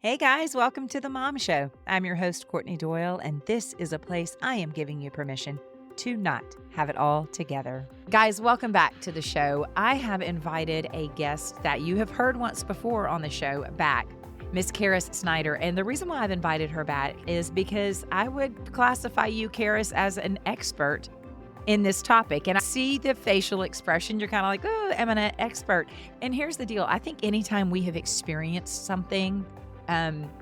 Hey guys, welcome to the Mom Show. I'm your host, Courtney Doyle, and this is a place I am giving you permission to not have it all together. Guys, welcome back to the show. I have invited a guest that you have heard once before on the show back, Miss Caris Snider. And the reason why I've invited her back is because I would classify you, Caris, as an expert in this topic. And I see the facial expression. You're kind of like, oh, I'm an expert. And here's the deal. I think anytime we have experienced something,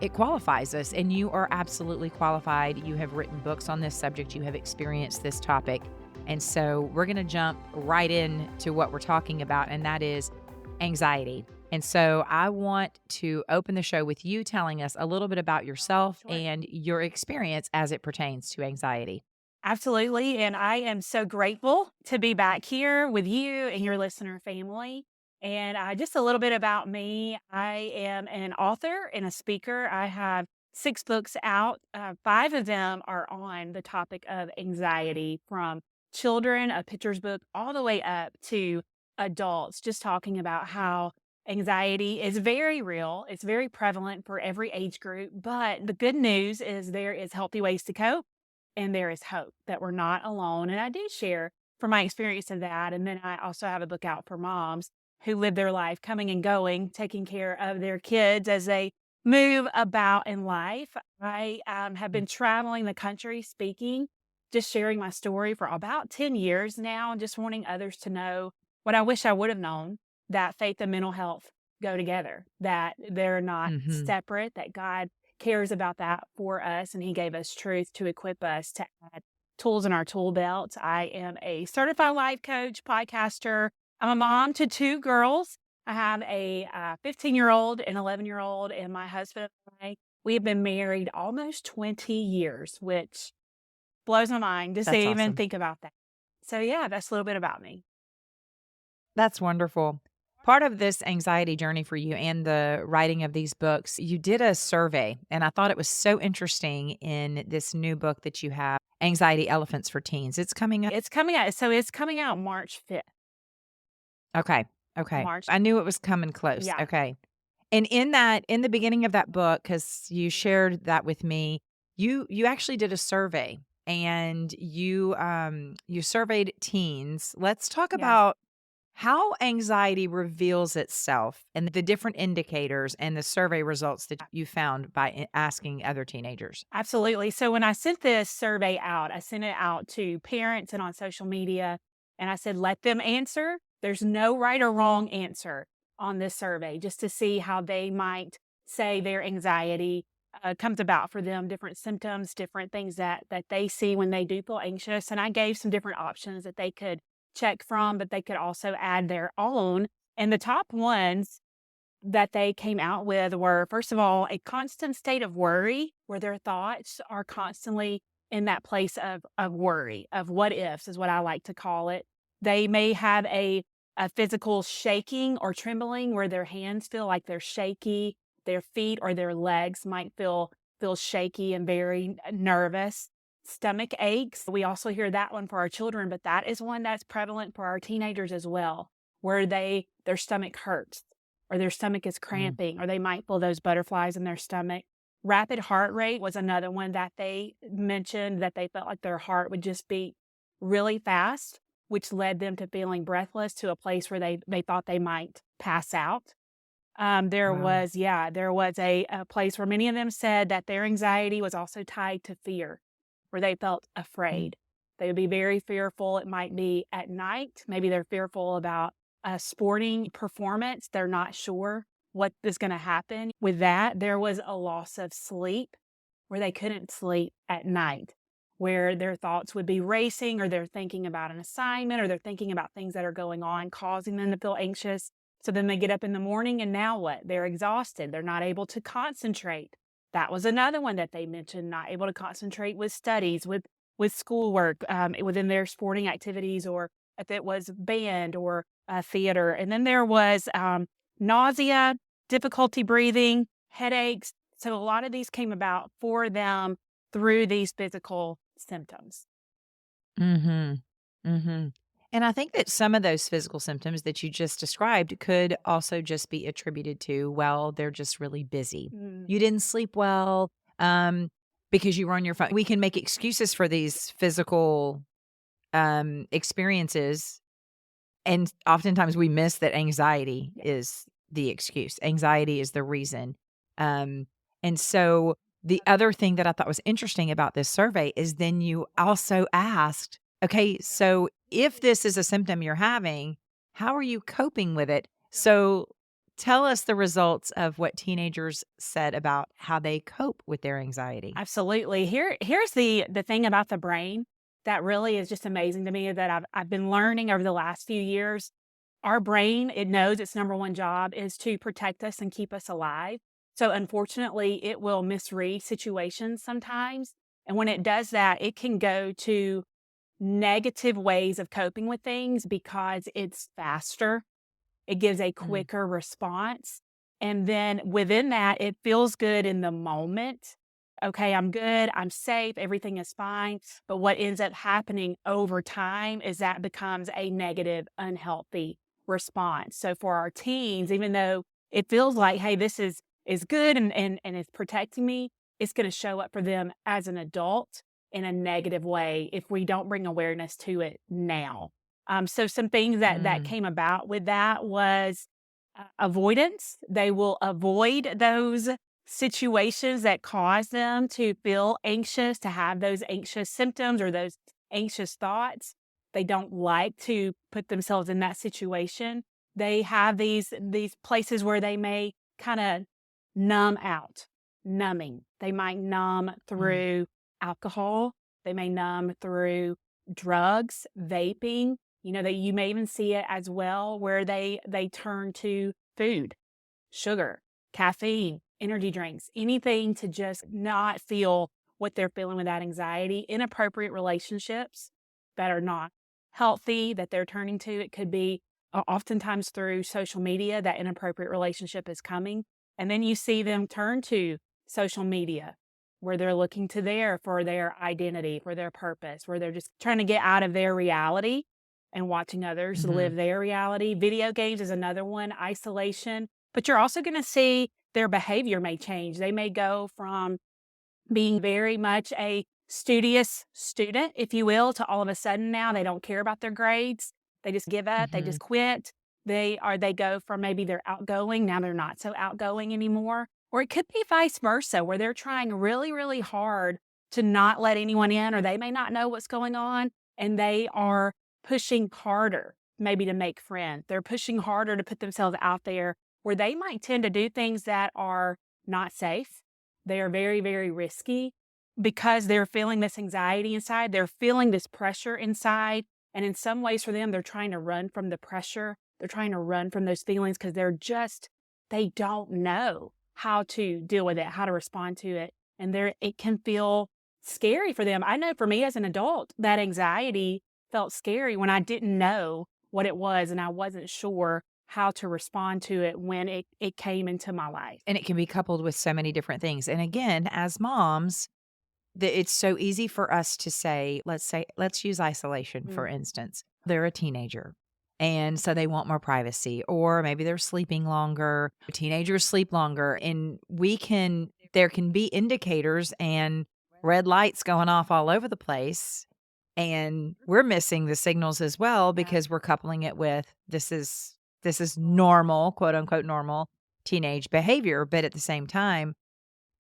it qualifies us, and you are absolutely qualified. You have written books on this subject. You have experienced this topic. And so we're going to jump right into what we're talking about, and that is anxiety. And so I want to open the show with you telling us a little bit about yourself Sure. and your experience as it pertains to anxiety. Absolutely. And I am so grateful to be back here with you and your listener family. And just a little bit about me. I am an author and a speaker. I have 6 books out. Five of them are on the topic of anxiety, from children, a pictures book, all the way up to adults, just talking about how anxiety is very real. It's very prevalent for every age group. But the good news is there is healthy ways to cope, and there is hope that we're not alone. And I do share from my experience of that. And then I also have a book out for moms who live their life coming and going, taking care of their kids as they move about in life. I have been traveling the country speaking, just sharing my story for about 10 years now, and just wanting others to know what I wish I would have known, that faith and mental health go together, that they're not Mm-hmm. separate, that God cares about that for us, and he gave us truth to equip us to add tools in our tool belt. I am a certified life coach, podcaster. I'm a mom to 2 girls. I have a 15-year-old and 11-year-old, and my husband and I, we have been married almost 20 years, which blows my mind just to That's even awesome. think about that. So yeah, that's a little bit about me. That's wonderful. Part of this anxiety journey for you and the writing of these books, you did a survey, and I thought it was so interesting in this new book that you have, Anxiety Elephants for Teens. It's coming up. It's coming out March 5th. Okay. Okay. March. I knew it was coming close. Yeah. Okay. And in the beginning of that book, because you shared that with me, you actually did a survey and you surveyed teens. Let's talk Yeah. about how anxiety reveals itself and the different indicators and the survey results that you found by asking other teenagers. Absolutely. So when I sent this survey out, I sent it out to parents and on social media, and I said, let them answer. There's no right or wrong answer on this survey, just to see how they might say their anxiety comes about for them, different symptoms, different things that they see when they do feel anxious. And I gave some different options that they could check from, but they could also add their own. And the top ones that they came out with were, first of all, a constant state of worry, where their thoughts are constantly in that place of worry, of what ifs, is what I like to call it. They may have a physical shaking or trembling, where their hands feel like they're shaky, their feet or their legs might feel shaky and very nervous. Stomach aches. We also hear that one for our children, but that is one that's prevalent for our teenagers as well, where their stomach hurts, or their stomach is Mm. cramping, or they might feel those butterflies in their stomach. Rapid heart rate was another one that they mentioned, that they felt like their heart would just beat really fast, which led them to feeling breathless, to a place where they thought they might pass out. Wow. There was a place where many of them said that their anxiety was also tied to fear, where they felt Mm. afraid. They would be very fearful. It might be at night. Maybe they're fearful about a sporting performance. They're not sure what is going to happen with that. There was a loss of sleep, where they couldn't sleep at night, where their thoughts would be racing, or they're thinking about an assignment, or they're thinking about things that are going on, causing them to feel anxious. So then they get up in the morning, and now what? They're exhausted. They're not able to concentrate. That was another one that they mentioned, not able to concentrate with studies, with schoolwork, within their sporting activities, or if it was band or theater. And then there was nausea, difficulty breathing, headaches. So a lot of these came about for them through these physical symptoms. Mhm. Mhm. And I think that some of those physical symptoms that you just described could also just be attributed to, well, they're just really busy. Mm, You didn't sleep well um, because you were on your phone. We can make excuses for these physical experiences. And oftentimes we miss that anxiety yeah, is the excuse. Anxiety is the reason. Um, and so the other thing that I thought was interesting about this survey is then you also asked, okay, so if this is a symptom you're having, how are you coping with it? So tell us the results of what teenagers said about how they cope with their anxiety. absolutely. Here's the thing about the brain that really is just amazing to me that I've been learning over the last few years. Our brain, it knows its number one job is to protect us and keep us alive. So unfortunately, it will misread situations sometimes. And when it does that, it can go to negative ways of coping with things because it's faster. It gives a Mm, quicker response. And then within that, it feels good in the moment. Okay, I'm good, I'm safe, everything is fine. But what ends up happening over time is that becomes a negative, unhealthy response. So for our teens, even though it feels like, hey, this is good and it's protecting me, it's going to show up for them as an adult in a negative way if we don't bring awareness to it now. So some things that mm, came about with that was avoidance. They will avoid those situations that cause them to feel anxious, to have those anxious symptoms or those anxious thoughts. They don't like to put themselves in that situation. They have these places where they may kind of numb out, numbing. They might numb mm, through alcohol. They may numb through drugs, vaping. You know, that you may even see it as well where they turn to food, sugar, caffeine, energy drinks, anything to just not feel what they're feeling with that anxiety. Inappropriate relationships that are not healthy that they're turning to. It could be oftentimes through social media that inappropriate relationship is coming. And then you see them turn to social media where they're looking to there for their identity, for their purpose, where they're just trying to get out of their reality and watching others mhm, live their reality. Video games is another one, isolation. But you're also going to see their behavior may change. They may go from being very much a studious student, if you will, to all of a sudden now they don't care about their grades. They just give up, they mhm, just quit. They go from maybe they're outgoing, now they're not so outgoing anymore. Or it could be vice versa, where they're trying really, really hard to not let anyone in, or they may not know what's going on, and they are pushing harder, maybe to make friends. They're pushing harder to put themselves out there where they might tend to do things that are not safe. They are very, very risky because they're feeling this anxiety inside. They're feeling this pressure inside. And in some ways for them, they're trying to run from the pressure. They're trying to run from those feelings because they don't know how to deal with it, how to respond to it. And it can feel scary for them. I know for me as an adult, that anxiety felt scary when I didn't know what it was and I wasn't sure how to respond to it when it came into my life. and it can be coupled with so many different things. And again, as moms, it's so easy for us to say, let's use isolation, for Mm, instance. They're a teenager, and so they want more privacy, or maybe they're sleeping longer. Teenagers sleep longer, and there can be indicators and red lights going off all over the place. And we're missing the signals as well yeah. because we're coupling it with this is normal, quote unquote normal teenage behavior. But at the same time,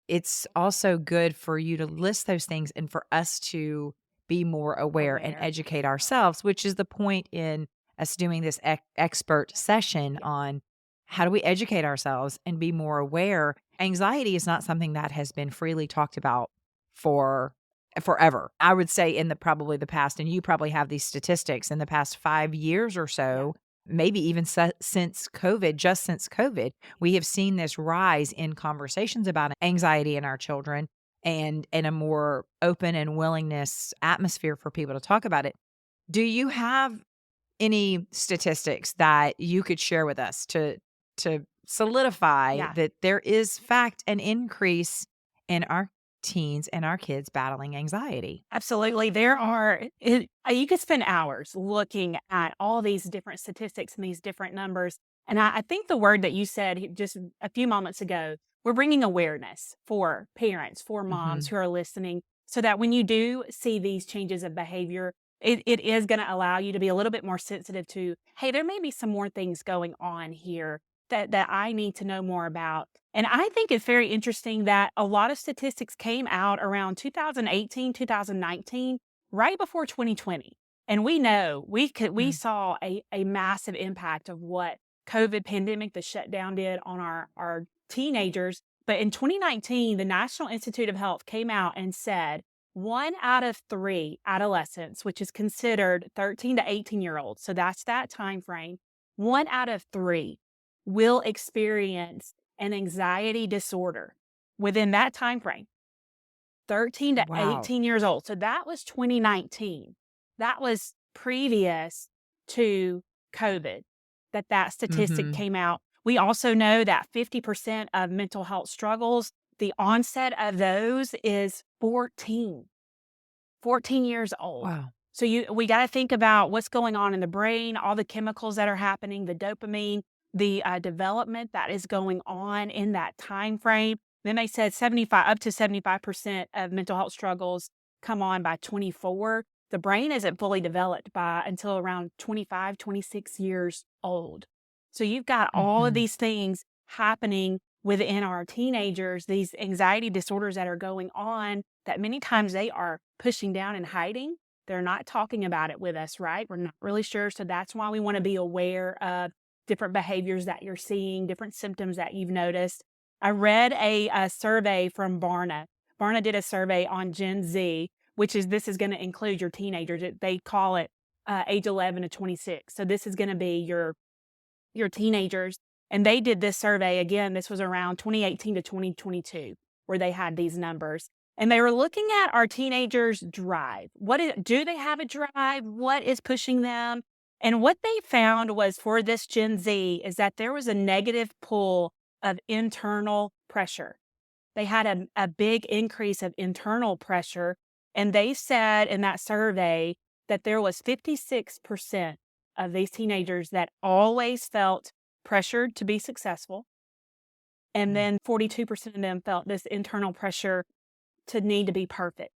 it's also good for you to list those things and for us to be more aware and Aware. educate ourselves, which is the point in us doing this expert session Yeah. on how do we educate ourselves and be more aware. Anxiety is not something that has been freely talked about for forever. I would say in the probably the past, and you probably have these statistics in the past 5 years or Yeah. so, maybe even since COVID, just since COVID, we have seen this rise in conversations about anxiety in our children and a more open and willingness atmosphere for people to talk about it. Do you have any statistics that you could share with us to solidify Yeah. that there is fact an increase in our teens and our kids battling anxiety? Absolutely. You could spend hours looking at all these different statistics and these different numbers. And I think the word that you said just a few moments ago, we're bringing awareness for parents, for Hmm. moms who are listening, so that when you do see these changes of behavior, it is going to allow you to be a little bit more sensitive to, hey, there may be some more things going on here that I need to know more about. And I think it's very interesting that a lot of statistics came out around 2018, 2019, right before 2020. And we know we saw a massive impact of what COVID pandemic, the shutdown did on our teenagers. But in 2019, the National Institute of Health came out and said 1 out of 3 adolescents, which is considered 13 to 18-year-olds, so that's that time frame, 1 out of 3 will experience an anxiety disorder within that time frame, 13 to Wow. 18 years old. So that was 2019. That was previous to COVID that statistic Hmm. came out. We also know that 50% of mental health struggles, the onset of those is 14 years old. Wow. So we got to think about what's going on in the brain, all the chemicals that are happening, the dopamine, the development that is going on in that time frame. Then they said up to 75% of mental health struggles come on by 24. The brain isn't fully developed until around 25, 26 years old. So you've got all of Hmm. these things happening within our teenagers, these anxiety disorders that are going on that many times they are pushing down and hiding. They're not talking about it with us, right? We're not really sure. So that's why we want to be aware of different behaviors that you're seeing, different symptoms that you've noticed. I read a survey from Barna. Barna did a survey on Gen Z, this is going to include your teenagers. They call it age 11 to 26. So this is going to be your teenagers. And they did this survey again. This was around 2018 to 2022, where they had these numbers. And they were looking at our teenagers' drive. Do they have a drive? What is pushing them? And what they found was for this Gen Z is that there was a negative pull of internal pressure. They had a big increase of internal pressure. And they said in that survey that there was 56% of these teenagers that always felt pressured to be successful. And then 42% of them felt this internal pressure to need to be perfect,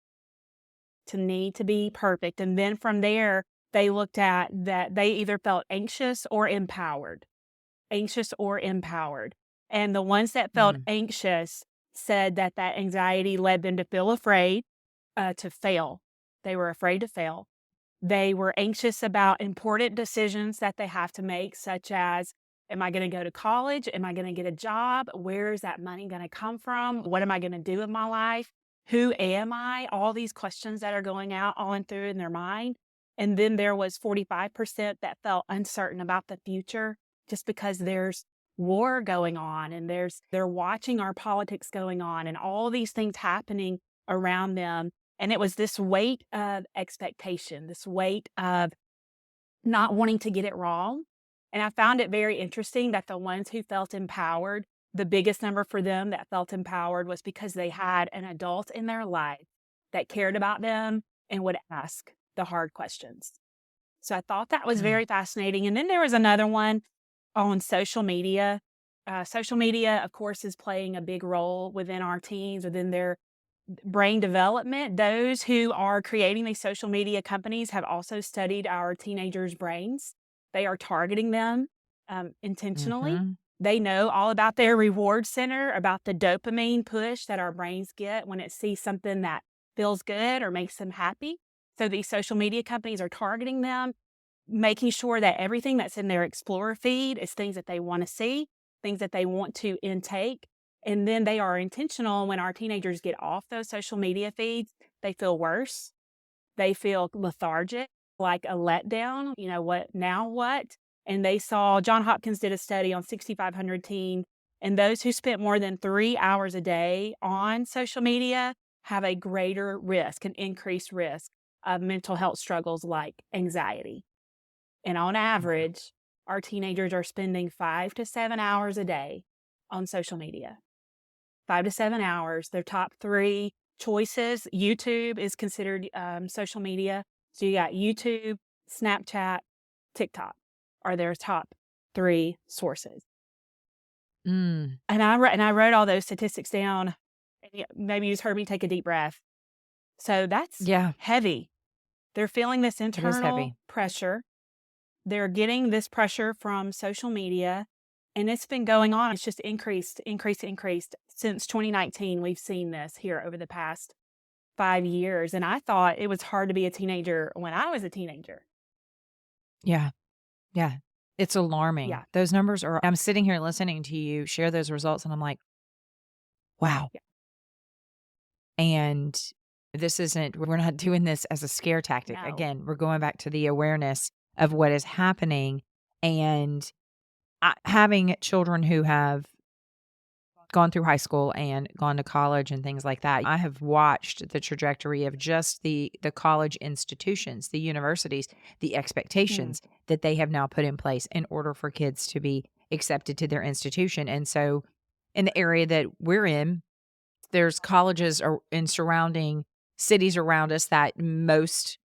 And then from there, they looked at that they either felt anxious or empowered. And the ones that felt Mm. anxious said that anxiety led them to feel afraid to fail. They were afraid to fail. They were anxious about important decisions that they have to make, such as, am I going to go to college? Am I going to get a job? Where is that money going to come from? What am I going to do with my life? Who am I? All these questions that are going out on through in their mind. And then there was 45% that felt uncertain about the future just because there's war going on and they're watching our politics going on and all these things happening around them. And it was this weight of expectation, this weight of not wanting to get it wrong. And I found it very interesting that the ones who felt empowered, the biggest number for them that felt empowered was because they had an adult in their life that cared about them and would ask the hard questions. So I thought that was Mm. very fascinating. And then there was another one on social media. Social media, of course, is playing a big role within our teens, within their brain development. Those who are creating these social media companies have also studied our teenagers' brains. They are targeting them intentionally. Mhm. They know all about their reward center, about the dopamine push that our brains get when it sees something that feels good or makes them happy. So these social media companies are targeting them, making sure that everything that's in their Explorer feed is things that they want to see, things that they want to intake. And then they are intentional when our teenagers get off those social media feeds, they feel worse. They feel lethargic, like a letdown. What? And John Hopkins did a study on 6,500 teens, and those who spent more than 3 hours a day on social media have a greater risk, an increased risk of mental health struggles like anxiety. And on average, our teenagers are spending 5 to 7 hours a day on social media. 5 to 7 hours. Their top 3 choices. YouTube is considered social media. So you got YouTube, Snapchat, TikTok are their top 3 sources. Mm, And I wrote all those statistics down. And maybe you just heard me take a deep breath. So that's yeah, heavy. They're feeling this it is internal heavy. pressure. They're getting this pressure from social media, and it's been going on. It's just increased. Since 2019, we've seen this here over the past 5 years, and I thought it was hard to be a teenager when I was a teenager. Yeah, yeah. It's alarming. Yeah, Those numbers are I'm sitting here listening to you share those results, and I'm like, "Wow." yeah, And this isn't we're not doing this as a scare tactic. no. Again, we're going back to the awareness of what is happening, and having children who have gone through high school and gone to college and things like that. I have watched the trajectory of just the college institutions, the universities, the Mm, expectations that they have now put in place in order for kids to be accepted to their institution. And so in the area that we're in, there's colleges in surrounding cities around us that most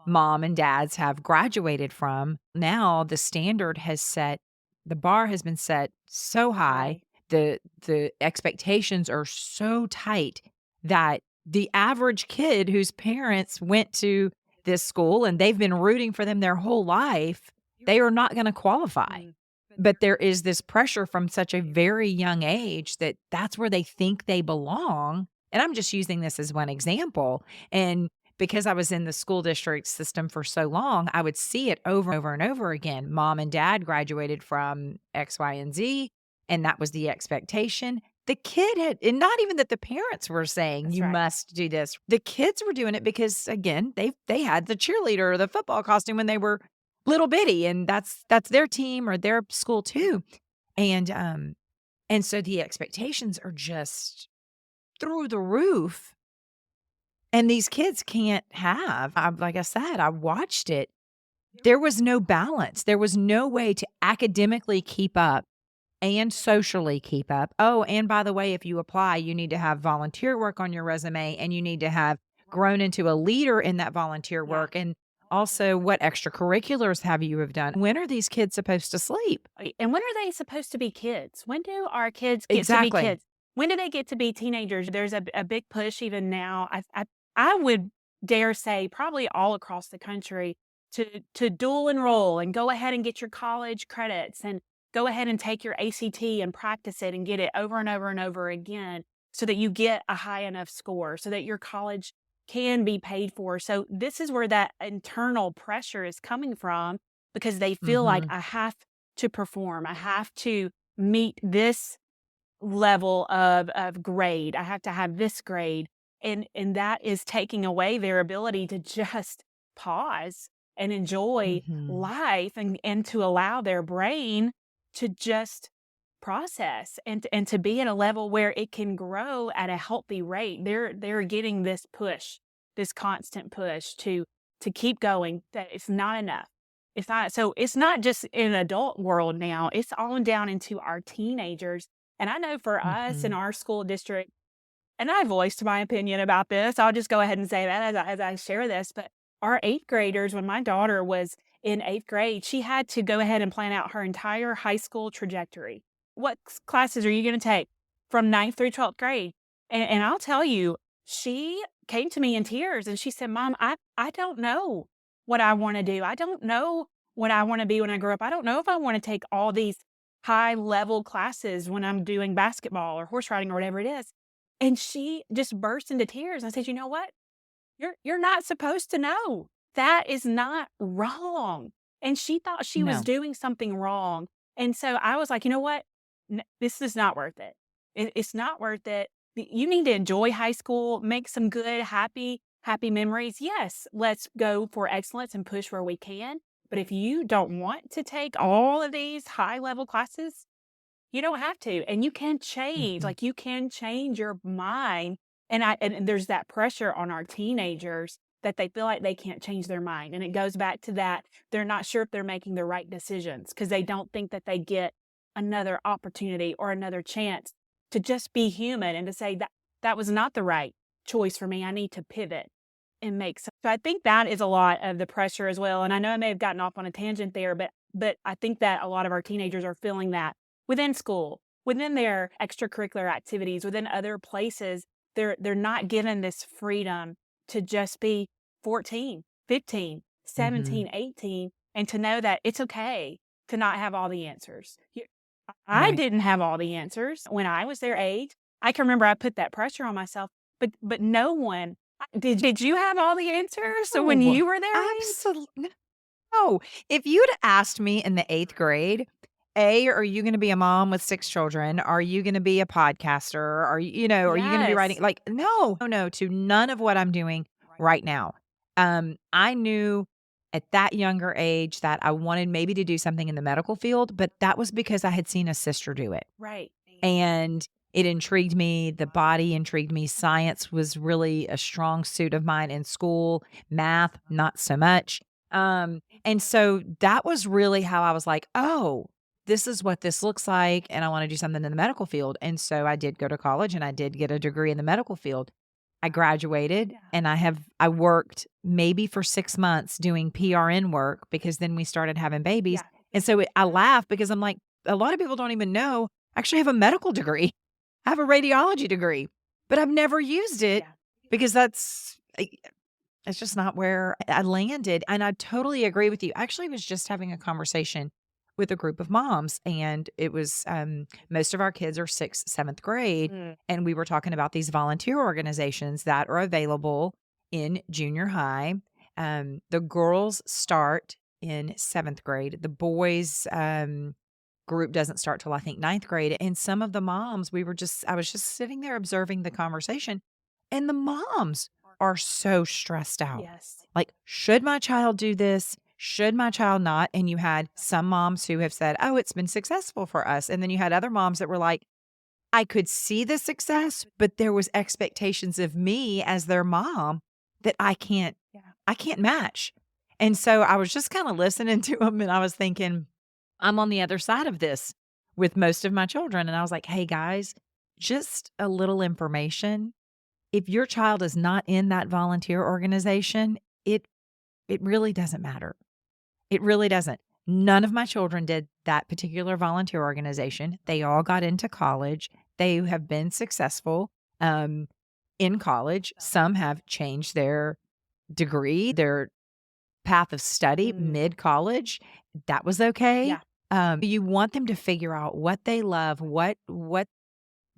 mom and dads have graduated from. Now the bar has been set so high, high. the expectations are so tight that the average kid whose parents went to this school and they've been rooting for them their whole life, they are not going to qualify. Mm, But there is this pressure from such a very young age that that's where they think they belong. And I'm just using this as one example. And because I was in the school district system for so long, I would see it over and over again. Mom and dad graduated from X, Y, and Z, and that was the expectation. The kid had, and not even that the parents were saying that's you right. must do this. The kids were doing it because again, they had the cheerleader or the football costume when they were little bitty, and that's their team or their school too. And so the expectations are just through the roof, and these kids can't like I said, I watched it. There was no balance. There was no way to academically keep up and socially keep up. Oh, and by the way, if you apply, you need to have volunteer work on your resume, and you need to have grown into a leader in that volunteer Yeah. work. And also, what extracurriculars have done? When are these kids supposed to sleep? And when are they supposed to be kids? When do our kids get to be Exactly. kids? When do they get to be teenagers? There's a big push even now. I would dare say probably all across the country to dual enroll and go ahead and get your college credits and go ahead and take your ACT and practice it and get it over and over and over again so that you get a high enough score so that your college can be paid for. So this is where that internal pressure is coming from because they feel like Mhm. I have to perform. I have to meet this level of grade. I have to have this grade. And that is taking away their ability to just pause and enjoy Mhm. life and to allow their brain to just process and to be at a level where it can grow at a healthy rate. They're getting this push, this constant push to keep going, that it's not enough. It's not so it's not just in adult world now, it's on down into our teenagers. And I know for us in Mhm. our school district, and I voiced my opinion about this. I'll just go ahead and say that as I share this. But our eighth graders, when my daughter was in eighth grade, she had to go ahead and plan out her entire high school trajectory. What classes are you going to take from ninth through 12th grade? And I'll tell you, she came to me in tears and she said, Mom, I don't know what I want to do. I don't know what I want to be when I grow up. I don't know if I want to take all these high level classes when I'm doing basketball or horse riding or whatever it is. And she just burst into tears. I said, "You know what? You're not supposed to know. That is not wrong." And she thought she was No. doing something wrong. And so I was like, "You know what? This is not worth it. It's not worth it. You need to enjoy high school, make some good, happy memories. Yes, let's go for excellence and push where we can. But if you don't want to take all of these high level classes, you don't have to, and you can change, Mhm. like, you can change your mind, and there's that pressure on our teenagers that they feel like they can't change their mind, and it goes back to that, they're not sure if they're making the right decisions because they don't think that they get another opportunity or another chance to just be human and to say that that was not the right choice for me. I need to pivot and make some. So I think that is a lot of the pressure as well. And I know I may have gotten off on a tangent there, but I think that a lot of our teenagers are feeling that within school, within their extracurricular activities, within other places. They're not given this freedom to just be 14, 15, Mm-hmm. 17, 18, and to know that it's okay to not have all the answers. I Right. didn't have all the answers when I was their age. I can remember I put that pressure on myself, but no one did you have all the answers when Oh, you were their age? absolutely. No. If you'd asked me in the 8th grade, are you gonna be a mom with 6 children? Are you gonna be a podcaster? Are you gonna be writing? Yes. Like, no, to none of what I'm doing right now. I knew at that younger age that I wanted maybe to do something in the medical field, but that was because I had seen a sister do it. Right. And it intrigued me, the body intrigued me, science was really a strong suit of mine in school, math, not so much. And so that was really how I was like, "Oh, this is what this looks like, and I wanna do something in the medical field." And so I did go to college, and I did get a degree in the medical field. I graduated, Yeah. and I worked maybe for 6 months doing PRN work because then we started having babies, Yeah. and so I laugh because I'm like, a lot of people don't even know I actually have a medical degree. I have a radiology degree, but I've never used it Yeah. because it's just not where I landed, and I totally agree with you. I actually was just having a conversation with a group of moms, and it was, most of our kids are 6th, 7th grade, Mm. and we were talking about these volunteer organizations that are available in junior high. The girls start in 7th grade. The boys, group doesn't start till I think 9th grade, and some of the moms, I was just sitting there observing the conversation, and the moms are so stressed out. Yes. Like, should my child do this? Should my child not? And you had some moms who have said, "Oh, it's been successful for us." And then you had other moms that were like, "I could see the success, but there was expectations of me as their mom that Yeah. I can't match." And so I was just kind of listening to them and I was thinking, I'm on the other side of this with most of my children. And I was like, "Hey guys, just a little information. If your child is not in that volunteer organization, it really doesn't matter. It really doesn't. None of my children did that particular volunteer organization. They all got into college. They have been successful um, in college. Some have changed their degree, their path of study Mm. mid college. That was okay. Yeah. You want them to figure out what they love, what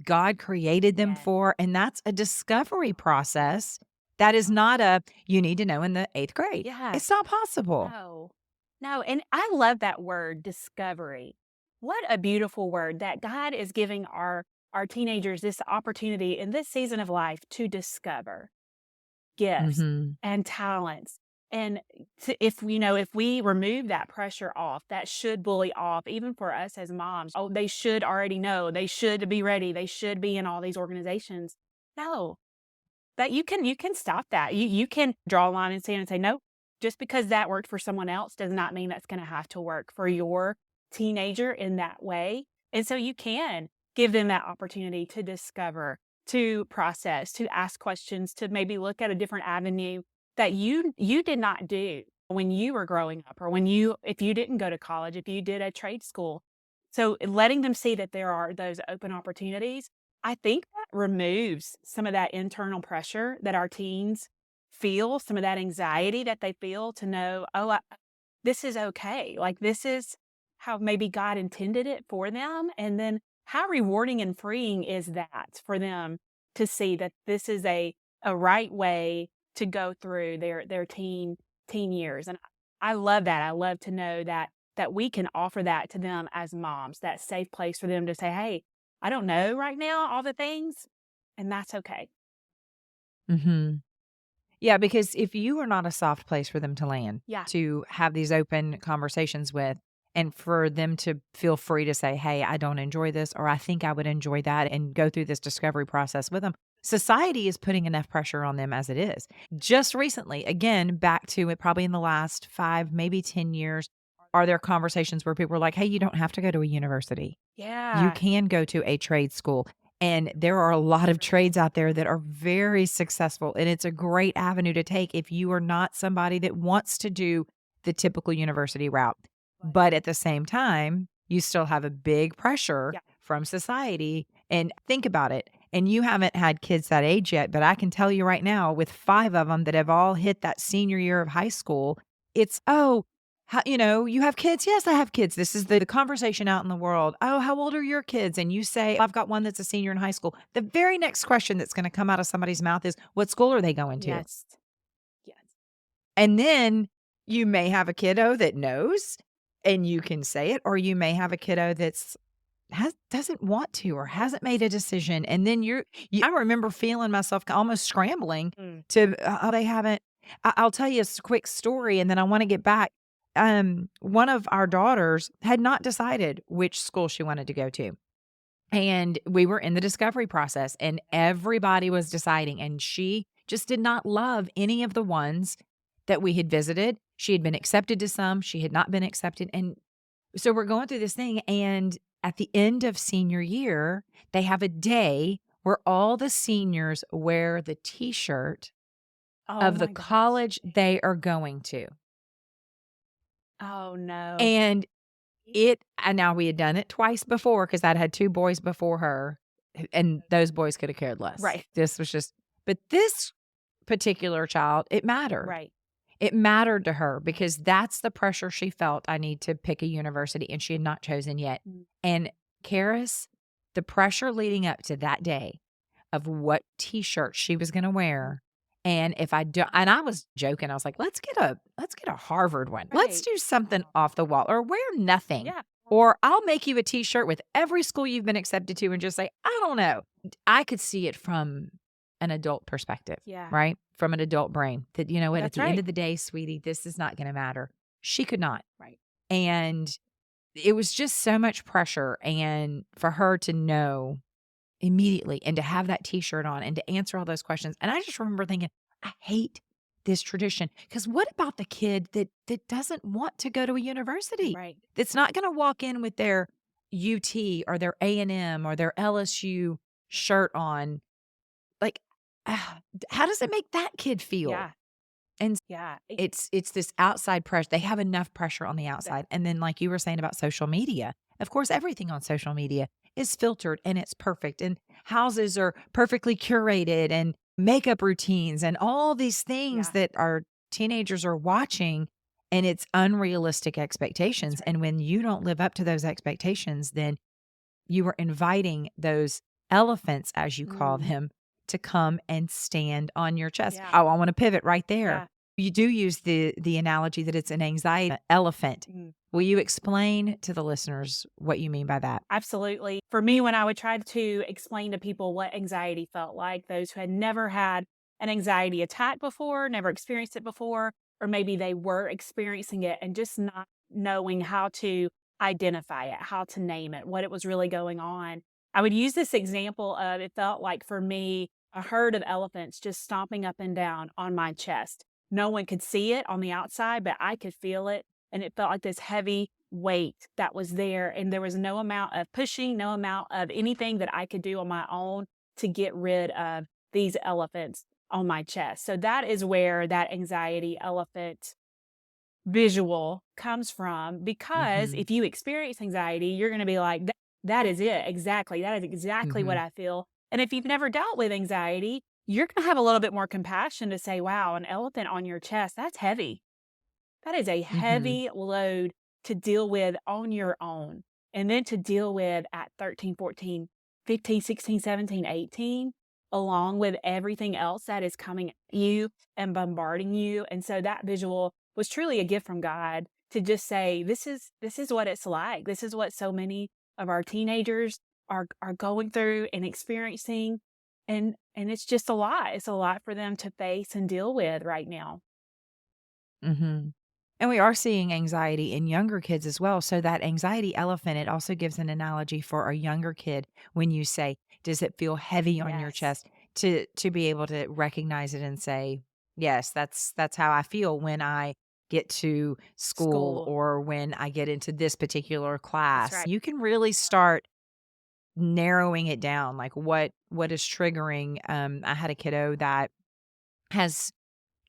God created them Yes. for, and that's a discovery process. That is not you need to know in the 8th grade. Yeah. It's not possible. No. No, and I love that word, discovery. What a beautiful word that God is giving our teenagers this opportunity in this season of life to discover gifts Mhm. and talents. And if we remove that pressure off, that should bully off, even for us as moms. Oh, they should already know. They should be ready. They should be in all these organizations. No, that you can stop that. You can draw a line in the sand and say, no, just because that worked for someone else does not mean that's going to have to work for your teenager in that way. And so you can give them that opportunity to discover, to process, to ask questions, to maybe look at a different avenue that you did not do when you were growing up, or if you didn't go to college, if you did a trade school. So letting them see that there are those open opportunities, I think that removes some of that internal pressure that our teens feel, some of that anxiety that they feel to know, oh, this is okay. Like, this is how maybe God intended it for them. And then how rewarding and freeing is that for them to see that this is a right way to go through their teen years. And I love that. I love to know that we can offer that to them as moms, that safe place for them to say, hey, I don't know right now all the things, and that's okay. Mhm. Yeah, because if you are not a soft place for them to land, Yeah. to have these open conversations with, and for them to feel free to say, "Hey, I don't enjoy this," or "I think I would enjoy that," and go through this discovery process with them. Society is putting enough pressure on them as it is. Just recently, again, back to it probably in the last 5, maybe 10 years, are there conversations where people are like, "Hey, you don't have to go to a university. You Yeah. can go to a trade school." And there are a lot of trades out there that are very successful. And it's a great avenue to take if you are not somebody that wants to do the typical university route. But at the same time, you still have a big pressure Yeah. from society. And think about it. And you haven't had kids that age yet, but I can tell you right now, with 5 of them that have all hit that senior year of high school, it's, "Oh, how, you have kids?" "Yes, I have kids." This is the conversation out in the world. "Oh, how old are your kids?" And you say, "I've got one that's a senior in high school." The very next question that's gonna come out of somebody's mouth is, "What school are they going to?" Yes. Yes. And then you may have a kiddo that knows and you can say it, or you may have a kiddo that's doesn't want to or hasn't made a decision. And then I remember feeling myself almost scrambling Mm. to, oh, they haven't. I'll tell you a quick story and then I want to get back. One of our daughters had not decided which school she wanted to go to. And we were in the discovery process and everybody was deciding. And she just did not love any of the ones that we had visited. She had been accepted to some, she had not been accepted. And so we're going through this thing. And at the end of senior year, they have a day where all the seniors wear the t-shirt Oh of the my gosh. college they are going to. Oh no. And now we had done it twice before because I'd had 2 boys before her, and those boys could have cared less. Right. But this particular child, it mattered. Right. It mattered to her because that's the pressure she felt. I need to pick a university, and she had not chosen yet. Mm. And Caris, the pressure leading up to that day of what t-shirt she was going to wear. And and I was joking. I was like, let's get a Harvard one. Let's Right. do something off the wall or wear nothing. Yeah. Or I'll make you a t-shirt with every school you've been accepted to and just say, I don't know. I could see it from an adult perspective, Yeah. right? From an adult brain that, you know what, at That's the end right. of the day, sweetie, this is not going to matter. She could not. Right. And it was just so much pressure. And for her to know immediately and to have that t-shirt on and to answer all those questions. And I just remember thinking, I hate this tradition. Because what about the kid that doesn't want to go to a university? Right. That's not going to walk in with their UT or their A&M or their LSU shirt on. Like, how does it make that kid feel? Yeah. And Yeah. it's this outside pressure. They have enough pressure on the outside. And then like you were saying about social media, of course, everything on social media is filtered and it's perfect. And houses are perfectly curated and makeup routines and all these things Yeah. that our teenagers are watching. And it's unrealistic expectations. right. And when you don't live up to those expectations, then you are inviting those elephants, as you call Mm. them, to come and stand on your chest. Yeah. Oh, I want to pivot right there. Yeah. You do use the analogy that it's an anxiety elephant. Mm. Will you explain to the listeners what you mean by that? Absolutely. For me, when I would try to explain to people what anxiety felt like, those who had never had an anxiety attack before, never experienced it before, or maybe they were experiencing it and just not knowing how to identify it, how to name it, what it was really going on. I would use this example of it felt like for me, a herd of elephants just stomping up and down on my chest. No one could see it on the outside, but I could feel it. And it felt like this heavy weight that was there. And there was no amount of pushing, no amount of anything that I could do on my own to get rid of these elephants on my chest. So that is where that anxiety elephant visual comes from. Because Mhm. if you experience anxiety, you're going to be like, that is it. Exactly. That is exactly what Mhm. I feel. And if you've never dealt with anxiety, you're going to have a little bit more compassion to say, wow, an elephant on your chest, that's heavy. That is a Mhm. heavy load to deal with on your own. And then to deal with at 13, 14, 15, 16, 17, 18, along with everything else that is coming at you and bombarding you. And so that visual was truly a gift from God to just say, this is what it's like. This is what so many of our teenagers are going through and experiencing. And it's just a lot. It's a lot for them to face and deal with right now. Mhm. And we are seeing anxiety in younger kids as well. So that anxiety elephant, it also gives an analogy for a younger kid when you say, does it feel heavy on your Yes. chest? To be able to recognize it and say, yes, that's how I feel when I get to school School. or when I get into this particular That's class. right. You can really start narrowing it down, like what is triggering. I had a kiddo that has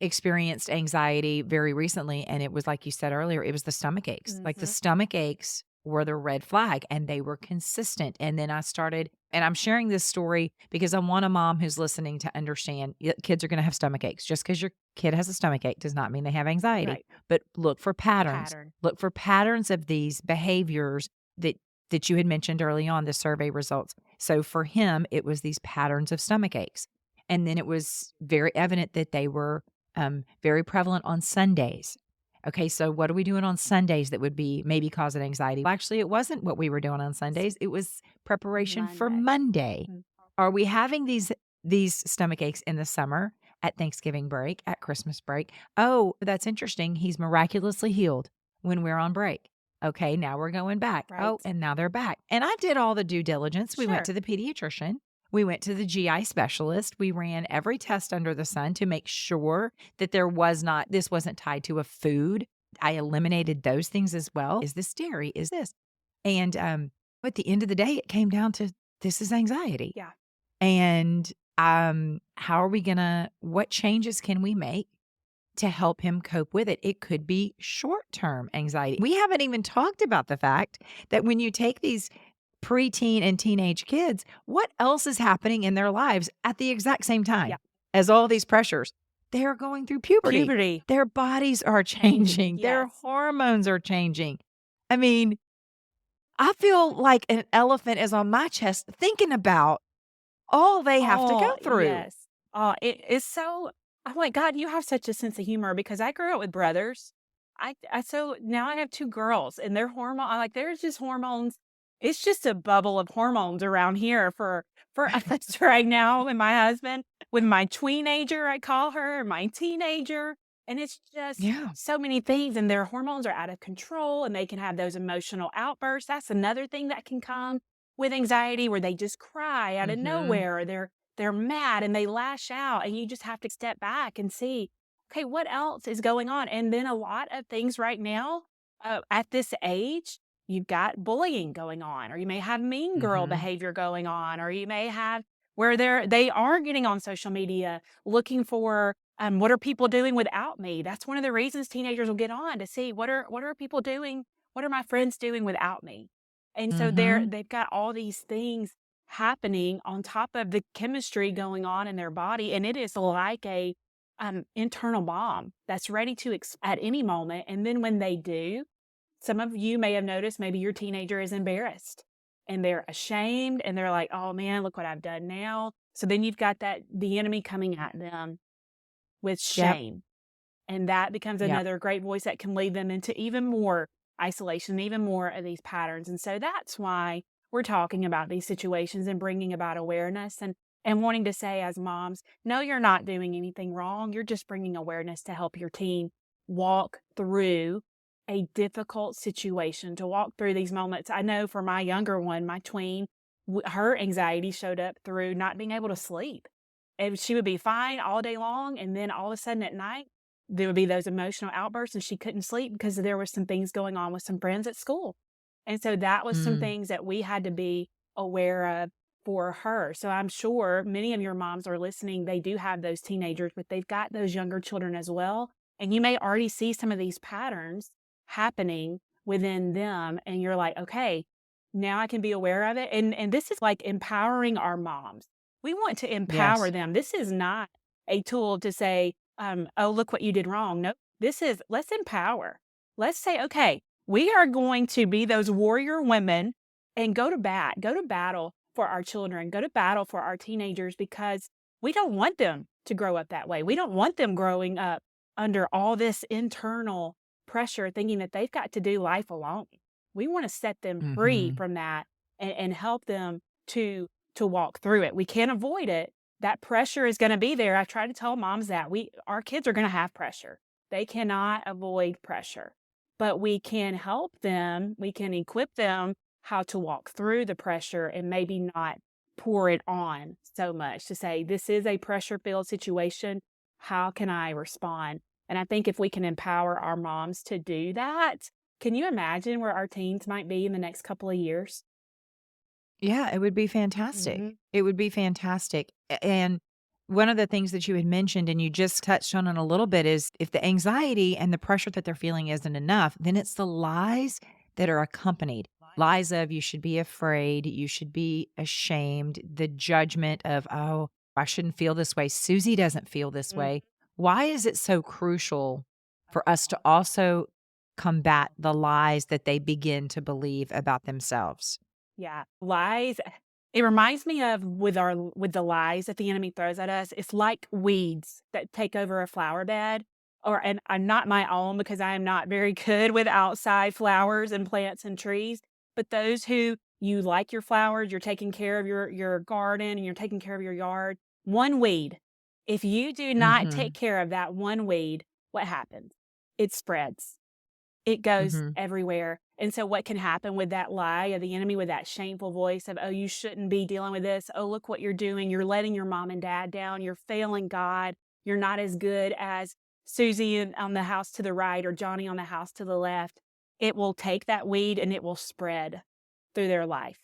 experienced anxiety very recently, and it was like you said earlier, it was the stomach aches. Like the Mhm. stomach aches were the red flag, and they were consistent. And then I started, and I'm sharing this story because I want a mom who's listening to understand kids are going to have stomach aches. Just because your kid has a stomach ache does not mean they have anxiety. Right. But look for patterns. Pattern. Look for patterns of these behaviors that you had mentioned early on the survey results. So for him, it was these patterns of stomach aches. And then it was very evident that they were very prevalent on Sundays. Okay, so what are we doing on Sundays that would be maybe causing anxiety? Well, actually, it wasn't what we were doing on Sundays. It was preparation for Monday. Monday. Mm. Are we having these stomach aches in the summer, at Thanksgiving break, at Christmas break? Oh, that's interesting. He's miraculously healed when we're on break. Okay, now we're going back. Right. Oh, and now they're back. And I did all the due diligence. We went Sure. to the pediatrician. We went to the GI specialist. We ran every test under the sun to make sure that this wasn't tied to a food. I eliminated those things as well. Is this dairy? Is this? And at the end of the day, it came down to this is anxiety. Yeah. And what changes can we make to help him cope with it? It could be short-term anxiety. We haven't even talked about the fact that when you take these preteen and teenage kids, what else is happening in their lives at the exact same time Yeah. as all these pressures? They're going through puberty. Puberty. Their bodies are changing. Their Yes. hormones are changing. I mean, I feel like an elephant is on my chest thinking about all they have to go through. Yes. It is so. I'm like, God, you have such a sense of humor because I grew up with brothers. So now I have two girls and their hormone. I like there's just hormones. It's just a bubble of hormones around here for us right now. And my husband with my tweenager, I call her my teenager, and it's just Yeah. so many things. And their hormones are out of control, and they can have those emotional outbursts. That's another thing that can come with anxiety where they just cry out of Mhm. nowhere, or they're mad and they lash out, and you just have to step back and see, okay, what else is going on? And then a lot of things right now, at this age, you've got bullying going on, or you may have mean girl Mhm. behavior going on, or you may have where they are getting on social media looking for what are people doing without me? That's one of the reasons teenagers will get on to see what are people doing, what are my friends doing without me? And so Mhm. they've got all these things happening on top of the chemistry going on in their body, and it is like a internal bomb that's ready to at any moment. And then when they do, some of you may have noticed maybe your teenager is embarrassed and they're ashamed and they're like, oh man, look what I've done now. So then you've got the enemy coming at them with Yep. shame. And that becomes Yep. another great voice that can lead them into even more isolation, even more of these patterns. And so that's why we're talking about these situations and bringing about awareness and wanting to say as moms, no, you're not doing anything wrong. You're just bringing awareness to help your teen walk through a difficult situation, to walk through these moments. I know for my younger one, my tween, her anxiety showed up through not being able to sleep. And she would be fine all day long. And then all of a sudden at night, there would be those emotional outbursts and she couldn't sleep because there were some things going on with some friends at school. And so that was some Mm. things that we had to be aware of for her. So I'm sure many of your moms are listening. They do have those teenagers, but they've got those younger children as well. And you may already see some of these patterns happening within them. And you're like, okay, now I can be aware of it. And this is like empowering our moms. We want to empower Yes. them. This is not a tool to say, oh, look what you did wrong. No, this is, let's empower. Let's say, okay, we are going to be those warrior women and go to battle for our children, go to battle for our teenagers, because we don't want them to grow up that way. We don't want them growing up under all this internal pressure, thinking that they've got to do life alone. We want to set them free Mhm. from that and help them to walk through it. We can't avoid it. That pressure is going to be there. I try to tell moms that our kids are going to have pressure. They cannot avoid pressure, but we can help them. We can equip them how to walk through the pressure and maybe not pour it on so much to say, this is a pressure filled situation. How can I respond? And I think if we can empower our moms to do that, can you imagine where our teens might be in the next couple of years? Yeah, it would be fantastic. Mhm. It would be fantastic. And one of the things that you had mentioned and you just touched on it a little bit is if the anxiety and the pressure that they're feeling isn't enough, then it's the lies that are accompanied. Lies of you should be afraid, you should be ashamed, the judgment of, oh, I shouldn't feel this way. Susie doesn't feel this Mm, way. Why is it so crucial for us to also combat the lies that they begin to believe about themselves? yeah. Lies. It reminds me of with the lies that the enemy throws at us. It's like weeds that take over a flower bed. And I'm not my own because I am not very good with outside flowers and plants and trees. But those who you like your flowers, you're taking care of your garden and you're taking care of your yard. One weed. If you do not take Mhm. care of that one weed, what happens? It spreads. It goes Mhm. everywhere. And so what can happen with that lie of the enemy, with that shameful voice of, "Oh, you shouldn't be dealing with this. Oh, look what you're doing. You're letting your mom and dad down. You're failing God. You're not as good as Susie on the house to the right or Johnny on the house to the left." It will take that weed and it will spread through their life.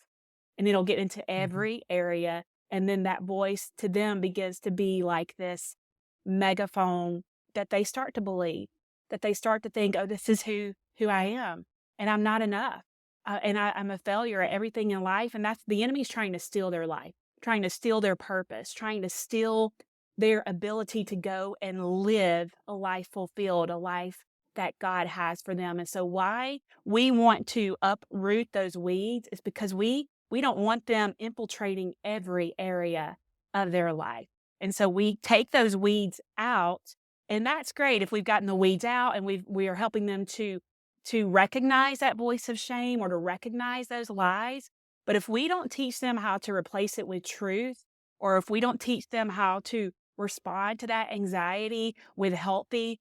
And it'll get into Mhm. every area. And then that voice to them begins to be like this megaphone that they start to believe, that they start to think, "Oh, this is who I am, and I'm not enough, and I'm a failure at everything in life." And that's the enemy's trying to steal their life, trying to steal their purpose, trying to steal their ability to go and live a life fulfilled, a life that God has for them. And so why we want to uproot those weeds is because we don't want them infiltrating every area of their life. And so we take those weeds out, and that's great if we've gotten the weeds out and we are helping them to recognize that voice of shame or to recognize those lies. But if we don't teach them how to replace it with truth, or if we don't teach them how to respond to that anxiety with healthy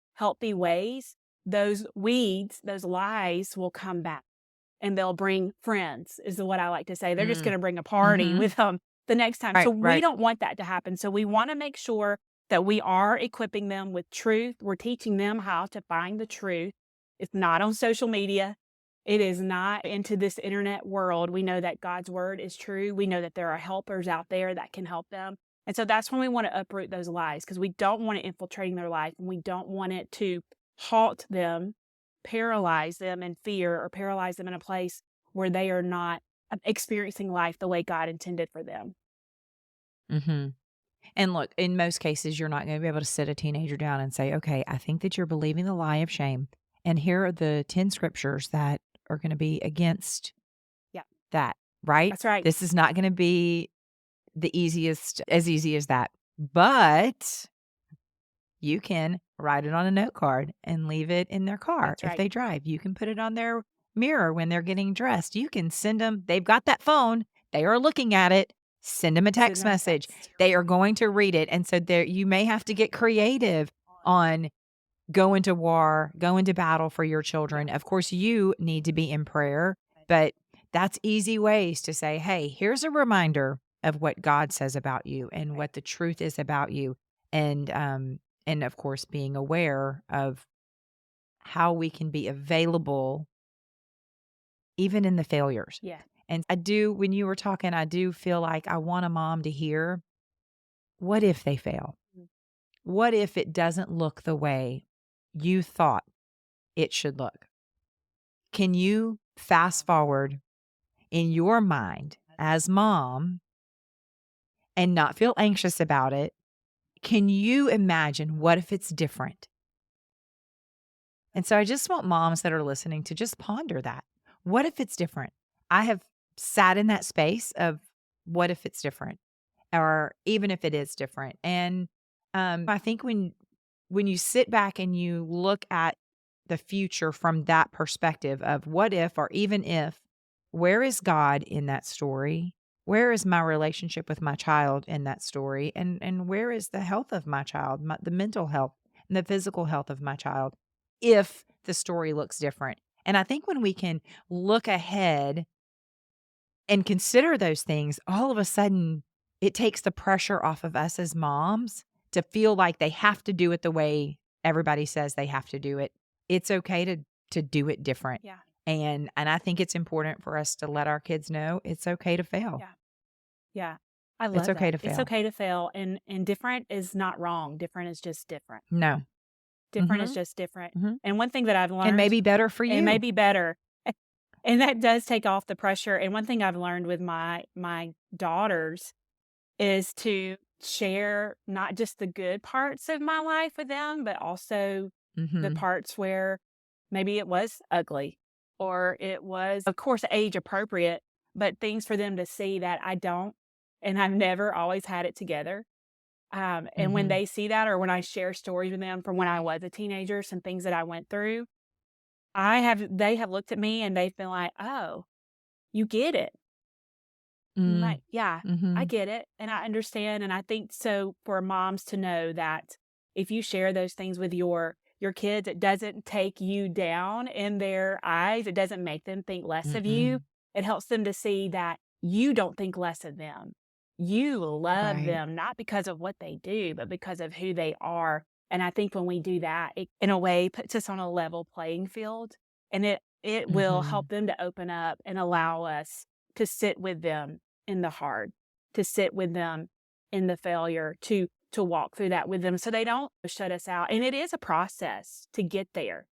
ways, those weeds, those lies will come back and they'll bring friends, is what I like to say. They're just Mm. gonna bring a party Mhm. with them the next time. So Right, we right. don't want that to happen. So we wanna make sure that we are equipping them with truth. We're teaching them how to find the truth. It's not on social media. It is not into this internet world. We know that God's word is true. We know that there are helpers out there that can help them. And so that's when we want to uproot those lies because we don't want it infiltrating their life and we don't want it to halt them, paralyze them in fear, or paralyze them in a place where they are not experiencing life the way God intended for them. Mhm. And look, in most cases, you're not gonna be able to sit a teenager down and say, "Okay, I think that you're believing the lie of shame, and here are the 10 scriptures that are gonna be against Yeah, that," right? that's right. This is not gonna be the easiest as easy as that, but you can write it on a note card and leave it in their car That's if right. they drive. You can put it on their mirror when they're getting dressed. You can send them, they've got that phone, they are looking at it. Send them a Send text them a message. text. They are going to read it. And so there you may have to get creative on going to war, going to battle for your Yeah, children. Of course, you need to be in prayer, but that's easy ways to say, hey, here's a reminder of what God says about you and right. what the truth is about you. And of course, being aware of how we can be available even in the failures. Yeah. And I do, when you were talking, I do feel like I want a mom to hear, what if they fail? Mm. What if it doesn't look the way you thought it should look? Can you fast forward in your mind as mom and not feel anxious about it? Can you imagine what if it's different? And so I just want moms that are listening to just ponder that. What if it's different? I have sat in that space of what if it's different or even if it is different. And I think when you sit back and you look at the future from that perspective of what if or even if, where is God in that story? Where is my relationship with my child in that story? And where is the health of my child, the mental health and the physical health of my child if the story looks different? And I think when we can look ahead and consider those things, all of a sudden it takes the pressure off of us as moms to feel like they have to do it the way everybody says they have to do it. It's okay to do it different. Yeah. And I think it's important for us to let our kids know it's okay to fail. Yeah. Yeah. I It's love okay that. to It's fail. okay to fail, and different is not wrong. Different is just different. No. Different is Mhm. just different. Mhm. And one thing that I've And learned, maybe better for it may you. be better, and that does take off the pressure. And one thing I've learned with my daughters is to share not just the good parts of my life with them, but also the Mhm. parts where maybe it was ugly or it was, of course, age appropriate, but things for them to see that I don't and I've never always had it together. And when Mhm. they see that, or when I share stories with them from when I was a teenager, some things that I went through, they have looked at me and they've been like, "Oh, you get it." I'm Mm. like, "Yeah, I Mhm. get it, and I understand." And I think so for moms to know that if you share those things with your kids, it doesn't take you down in their eyes. It doesn't make them think less of you. Mm-mm. It helps them to see that you don't think less of them. You love Right. them, not because of what they do, but because of who they are. And I think when we do that, it in a way puts us on a level playing field, and it will help Mhm. them to open up and allow us to sit with them in the hard, to sit with them in the failure, to walk through that with them so they don't shut us out. And it is a process to get there.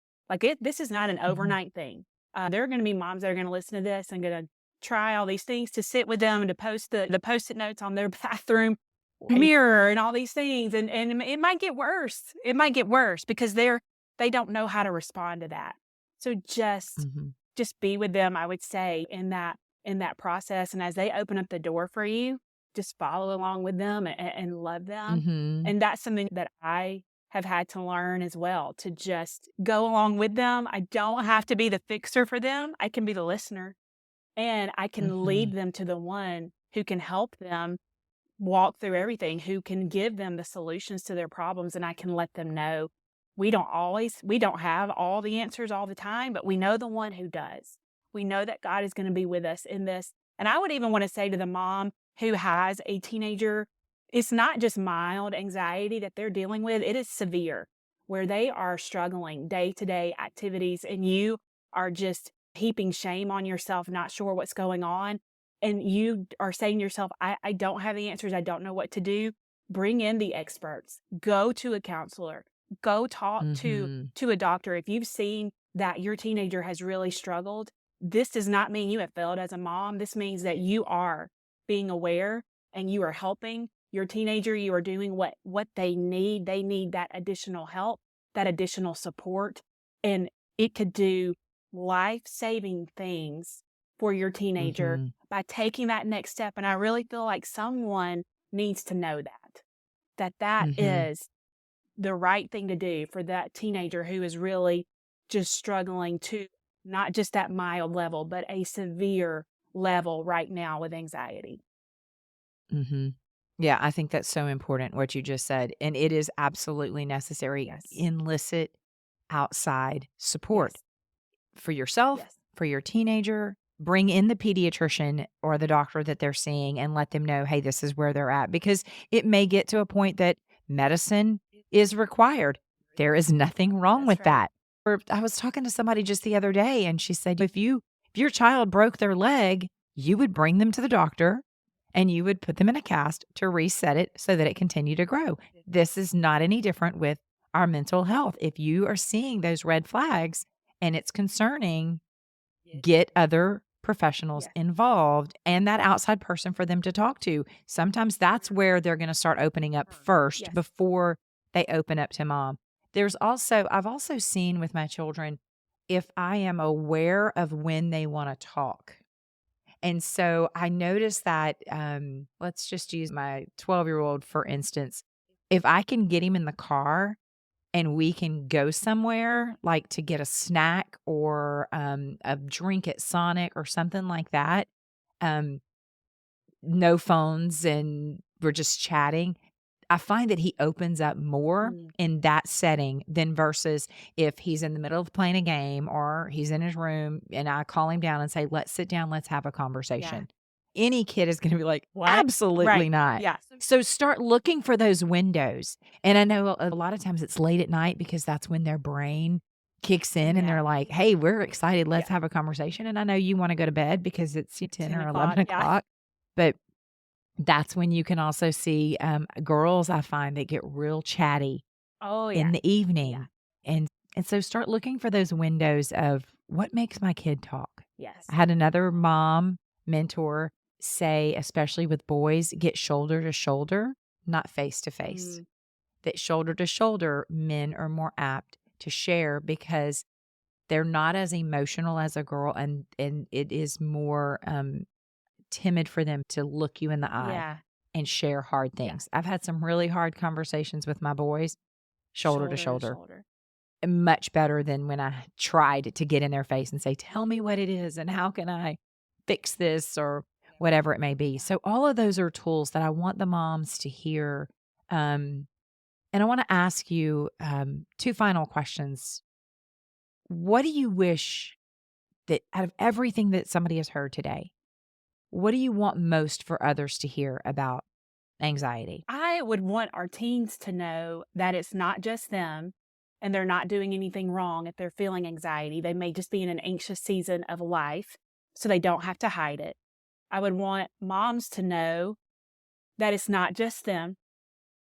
This is not an Mhm. overnight thing. There are going to be moms that are going to listen to this and going to try all these things to sit with them and to post the post-it notes on their bathroom Right. mirror and all these things. And it might get worse. It might get worse because they don't know how to respond to that. So Mhm. just be with them, I would say, in that process. And as they open up the door for you, just follow along with them and love them. Mhm. And that's something that I have had to learn as well, to just go along with them. I don't have to be the fixer for them. I can be the listener, and I can lead Mhm. them to the one who can help them walk through everything, who can give them the solutions to their problems. And I can let them know we don't have all the answers all the time, but we know the one who does. We know that God is going to be with us in this. And I would even want to say to the mom who has a teenager, it's not just mild anxiety that they're dealing with, it is severe, where they are struggling day to day activities, and you are just heaping shame on yourself, not sure what's going on. And you are saying to yourself, I don't have the answers. I don't know what to do. Bring in the experts, go to a counselor, go talk Mhm. to a doctor. If you've seen that your teenager has really struggled, this does not mean you have failed as a mom. This means that you are being aware and you are helping your teenager. You are doing what they need. They need that additional help, that additional support, and it could do life-saving things for your teenager Mhm. by taking that next step. And I really feel like someone needs to know that Mhm. is the right thing to do for that teenager who is really just struggling to not just that mild level, but a severe level right now with anxiety. Mhm. Yeah, I think that's so important what you just said, and it is absolutely necessary. Yes. Enlist outside support Yes. for yourself, Yes. for your teenager. Bring in the pediatrician or the doctor that they're seeing and let them know, hey, this is where they're at. Because it may get to a point that medicine is required. There is nothing wrong That's with right. that. Or I was talking to somebody just the other day and she said, if your child broke their leg, you would bring them to the doctor and you would put them in a cast to reset it so that it continued to grow. This is not any different with our mental health. If you are seeing those red flags and it's concerning, get other professionals Yes. involved and that outside person for them to talk to. Sometimes that's where they're going to start opening up first Yes. before they open up to mom. I've also seen with my children, if I am aware of when they want to talk. And so I noticed that, let's just use my 12-year-old, for instance. If I can get him in the car and we can go somewhere, like to get a snack or a drink at Sonic or something like that, um, no phones and we're just chatting, I find that he opens up more Mm. in that setting than versus if he's in the middle of playing a game or he's in his room and I call him down and say, let's sit down, let's have a Yeah. conversation. Any kid is going to be like, What? absolutely Right. not. Yeah. So start looking for those windows. And I know a lot of times it's late at night because that's when their brain kicks in and Yeah. they're like, hey, we're excited. Let's have a conversation. And I know you want to go to bed because it's 10 or 11 yeah. o'clock, but that's when you can also see girls, I find, that get real chatty Oh, yeah. in the evening. And so start looking for those windows of what makes my kid talk. Yes. I had another mom mentor say, especially with boys, get shoulder to shoulder, not face to face. That shoulder to shoulder, men are more apt to share because they're not as emotional as a girl, and it is more timid for them to look you in the eye Yeah. and share hard things. I've had some really hard conversations with my boys, shoulder to shoulder. Much better than when I tried to get in their face and say, tell me what it is and how can I fix this or whatever it may be. So all of those are tools that I want the moms to hear. And I want to ask you two final questions. What do you wish that out of everything that somebody has heard today, what do you want most for others to hear about anxiety? I would want our teens to know that it's not just them and they're not doing anything wrong if they're feeling anxiety. They may just be in an anxious season of life, so they don't have to hide it. I would want moms to know that it's not just them,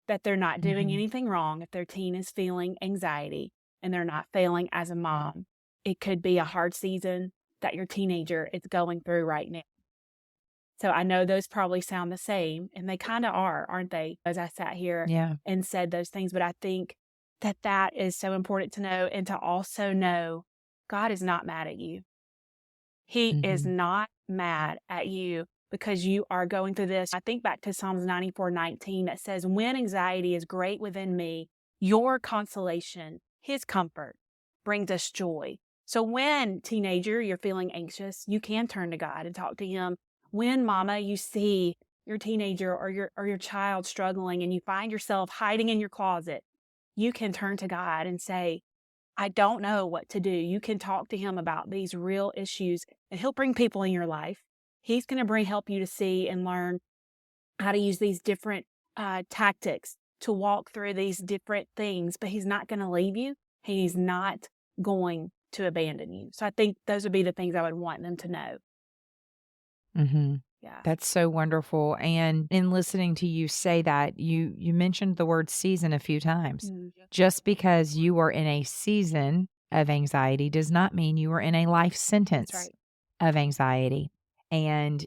that they're not doing anything wrong if their teen is feeling anxiety and they're not failing as a mom. It could be a hard season that your teenager is going through right now. So I know those probably sound the same, and they kind of are, aren't they? As I sat here and said those things, but I think that is so important to know, and to also know God is not mad at you. He is not mad at you because you are going through this. I think back to Psalms 94:19 that says, when anxiety is great within me, your consolation, his comfort, brings us joy. So when, teenager, you're feeling anxious, you can turn to God and talk to him. When, mama, you see your teenager or your child struggling and you find yourself hiding in your closet, you can turn to God and say, I don't know what to do. You can talk to him about these real issues, and he'll bring people in your life. He's going to help you to see and learn how to use these different tactics to walk through these different things, but he's not going to leave you. He's not going to abandon you. So I think those would be the things I would want them to know. Yeah. That's so wonderful. And in listening to you say that, you mentioned the word season a few times. Just because you are in a season of anxiety does not mean you are in a life sentence of anxiety. And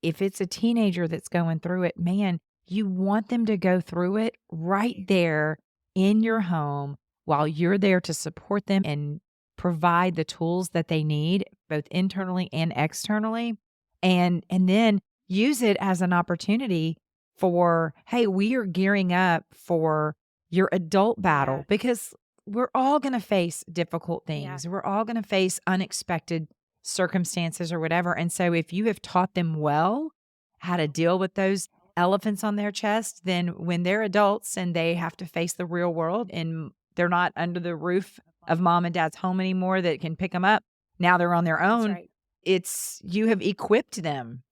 if it's a teenager that's going through it, man, you want them to go through it right there in your home while you're there to support them and provide the tools that they need, both internally and externally. And then use it as an opportunity for, hey, we are gearing up for your adult battle, because we're all going to face difficult things. We're all going to face unexpected circumstances or whatever. And so if you have taught them well how to deal with those elephants on their chest, then when they're adults and they have to face the real world and they're not under the roof of mom and dad's home anymore that can pick them up, now they're on their own. It's, you have equipped them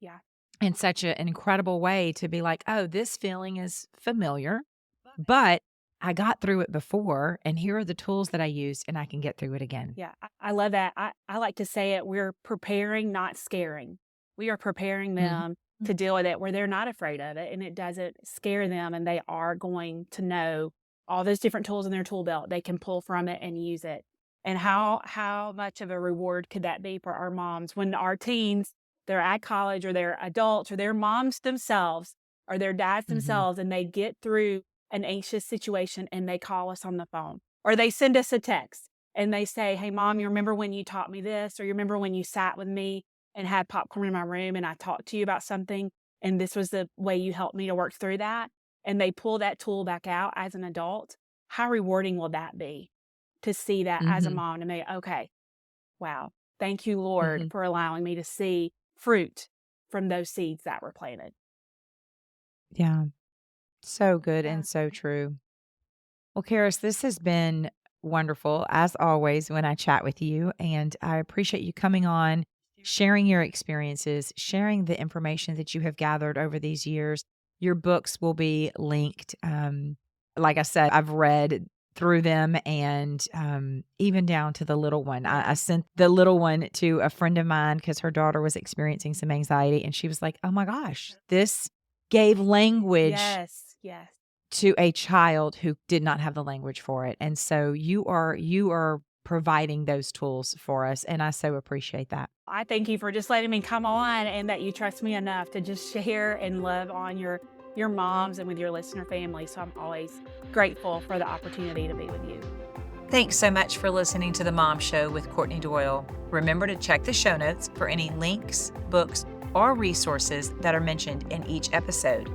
in such an incredible way to be like, oh, this feeling is familiar, but I got through it before, and here are the tools that I used, and I can get through it again. Yeah, I love that. I like to say it, we're preparing, not scaring. We are preparing them to deal with it where they're not afraid of it, and it doesn't scare them, and they are going to know all those different tools in their tool belt. They can pull from it and use it. And how much of a reward could that be for our moms when our teens, they're at college or they're adults or they're moms themselves or their dads themselves, and they get through an anxious situation and they call us on the phone or they send us a text and they say, hey, mom, you remember when you taught me this, or you remember when you sat with me and had popcorn in my room and I talked to you about something and this was the way you helped me to work through that? And they pull that tool back out as an adult. How rewarding will that be? To see that as a mom, to me, okay, wow, thank you, Lord, for allowing me to see fruit from those seeds that were planted. Yeah, so good and so true. Well, Caris, this has been wonderful, as always, when I chat with you, and I appreciate you coming on, sharing your experiences, sharing the information that you have gathered over these years. Your books will be linked. Like I said, I've read through them, and even down to the little one. I sent the little one to a friend of mine because her daughter was experiencing some anxiety, and she was like, oh my gosh, this gave language Yes. to a child who did not have the language for it. And so you are providing those tools for us, and I so appreciate that. I thank you for just letting me come on, and that you trust me enough to just share and love on your moms and with your listener family. So I'm always grateful for the opportunity to be with you. Thanks so much for listening to The Mom Show with Courtney Doyle. Remember to check the show notes for any links, books, or resources that are mentioned in each episode.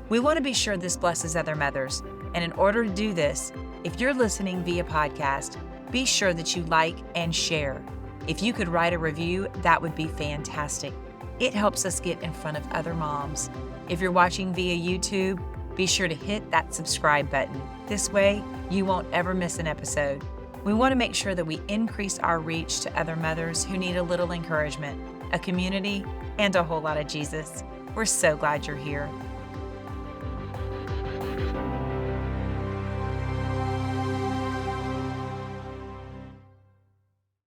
We want to be sure this blesses other mothers, and in order to do this, if you're listening via podcast, be sure that you like and share. If you could write a review, that would be fantastic. It helps us get in front of other moms. If you're watching via YouTube, be sure to hit that subscribe button. This way, you won't ever miss an episode. We want to make sure that we increase our reach to other mothers who need a little encouragement, a community, and a whole lot of Jesus. We're so glad you're here.